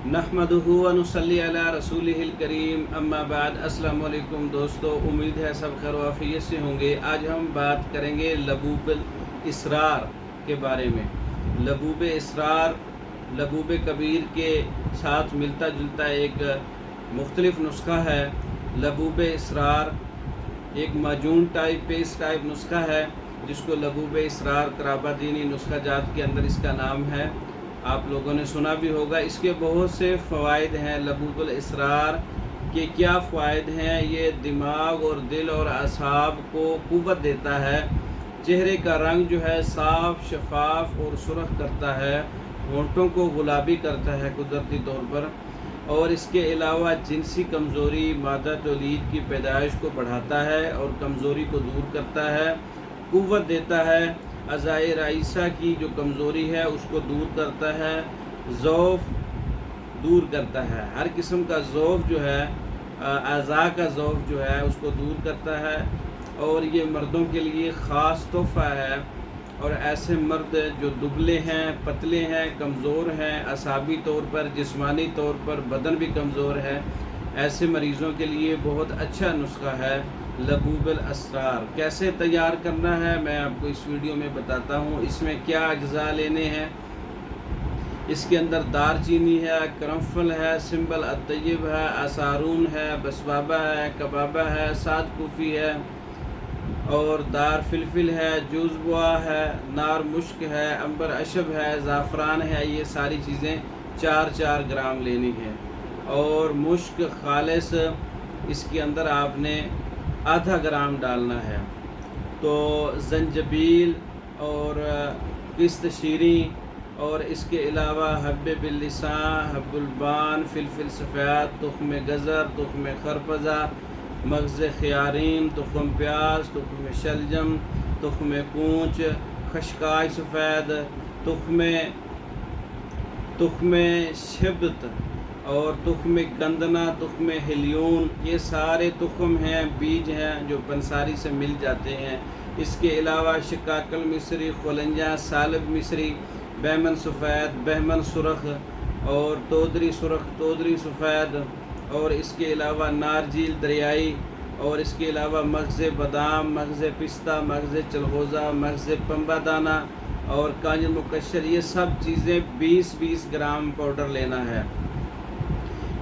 नहमदुहु व नुसल्ली अला रसूलिहिल करीम अम्मा बाद। अस्सलाम वालेकुम दोस्तों, उम्मीद है सब खैर वाफियत से होंगे। आज हम बात करेंगे लबूब इसरार के बारे में। लबूब इसरार लबूब कबीर के साथ मिलता जुलता एक मुख्तलिफ नुस्खा है। लबूब इसरार एक माजून टाइप पेस्ट टाइप नुस्खा है जिसको लबूब इसरार कराबादीनी नुस्खा जात के अंदर इसका नाम है। आप लोगों ने सुना भी होगा। इसके बहुत से फ़वाइद हैं। लबूबुल इसरार के क्या फ़वाइद हैं? ये दिमाग और दिल और असाब को क़ुव्वत देता है। चेहरे का रंग जो है साफ़ शफाफ और सुर्ख करता है। होंठों को गुलाबी करता है कुदरती तौर पर। और इसके अलावा जिनसी कमज़ोरी, मादा तौलीद की पैदाइश को बढ़ाता है और कमज़ोरी को दूर करता है, क़ुव्वत देता है। अज़ाए राइसा की जो कमज़ोरी है उसको दूर करता है, ज़ौफ़ दूर करता है। हर किस्म का ज़ौफ़ जो है, अज़ा का ज़ौफ़ जो है उसको दूर करता है। और ये मर्दों के लिए ख़ास तोहफ़ा है। और ऐसे मर्द जो दुबले हैं, पतले हैं, कमज़ोर हैं, असाबी तौर पर, जिस्मानी तौर पर बदन भी कमज़ोर है, ऐसे मरीज़ों के लिए बहुत अच्छा नुस्खा है लबूबुल इसरार। कैसे तैयार करना है मैं आपको इस वीडियो में बताता हूँ। इसमें क्या अज्जा लेने हैं। इसके अंदर दारचीनी है, करंफल है, सिंबल अत्तय्यब है, असारून है, बसबाबा है, कबाबा है, साद कूफ़ी है और दार फिलफिल है, जूज़बुआ है, नार मुश्क है, अंबर अशब है, ज़ाफ़रान है। ये सारी चीज़ें 4-4 ग्राम लेनी है। और मुश्क खालिस इसके अंदर आपने आधा ग्राम डालना है। तो ज़ंजबील और पिस्त शीरी और इसके अलावा हब्बे बिल्लिसां, हब्बुलबान, फिलफिल सफ़ेद, तुख्म गज़र, तुख्म खरपज़ा, मग़ज़ ख़ियारीन, तुख्म प्याज, तुख्म शलजम, तुख्म कूंच, खशकाय सफ़ेद, तुख्म शिबत और तुख्म गंदना, तुख्म हिलियून। ये सारे तुख्म हैं, बीज हैं जो पंसारी से मिल जाते हैं। इसके अलावा शिकाकल मिस्री, खुलंजा, सालब मिस्री, बहमन सफ़ेद, बहमन सुरख और तोदरी सुरख, तोदरी सफ़ेद। और इसके अलावा नारजील दरियाई और इसके अलावा मग़ज़ बादाम, मग़ज़ पिस्ता, मग़ज़ चलगोज़ा, मग़ज़ पंबा दाना और कांज मुकशर। ये सब चीज़ें 20-20 ग्राम पाउडर लेना है।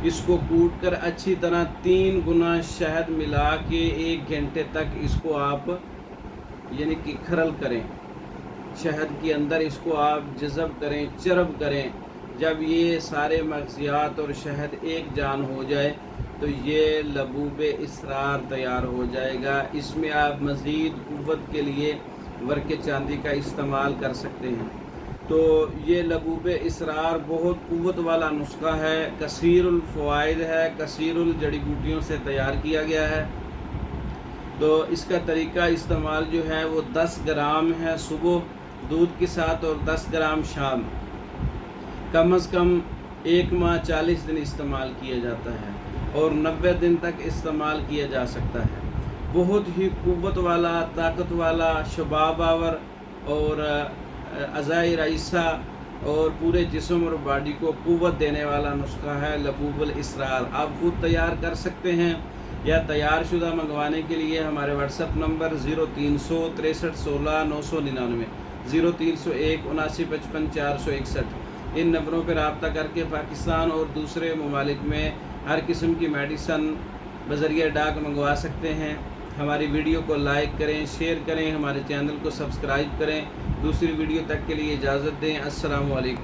इसको कूट कर अच्छी तरह 3 गुना शहद मिला के 1 घंटे तक इसको आप यानी कि खरल करें। शहद के अंदर इसको आप जज़ब करें, चरब करें। जब ये सारे मग़ज़ियात और शहद एक जान हो जाए तो ये लबूब इसरार तैयार हो जाएगा। इसमें आप मज़ीद क़ुव्वत के लिए वर्क़ चांदी का इस्तेमाल कर सकते हैं। तो ये लबूब इसरार बहुत क़ुव्वत वाला नुस्खा है, कसीरुल फ़वाइद है, कसीरुल जड़ी बूटियों से तैयार किया गया है। तो इसका तरीका इस्तेमाल जो है वो 10 ग्राम है सुबह दूध के साथ और 10 ग्राम शाम। कम अज़ कम 1 माह 40 दिन इस्तेमाल किया जाता है और 90 दिन तक इस्तेमाल किया जा सकता है। बहुत ही क़ुव्वत वाला, ताकत वाला, शबाब आवर और अज़ाए राइसा और पूरे जिस्म और बॉडी को क़ुव्वत देने वाला नुस्खा है लबूबुल इसरार। आप खुद तैयार कर सकते हैं या तैयार शुदा मंगवाने के लिए हमारे व्हाट्सएप नंबर 0300 63 16 999, 0301 79 55 461 इन नंबरों पर रब्ता करके पाकिस्तान और दूसरे ममालिक में हर किस्म की मेडिसन बज़रिया डाक मंगवा सकते हैं। हमारी वीडियो को लाइक करें, शेयर करें, हमारे चैनल को सब्सक्राइब करें। दूसरी वीडियो तक के लिए इजाज़त दें। अस्सलामु अलैकुम।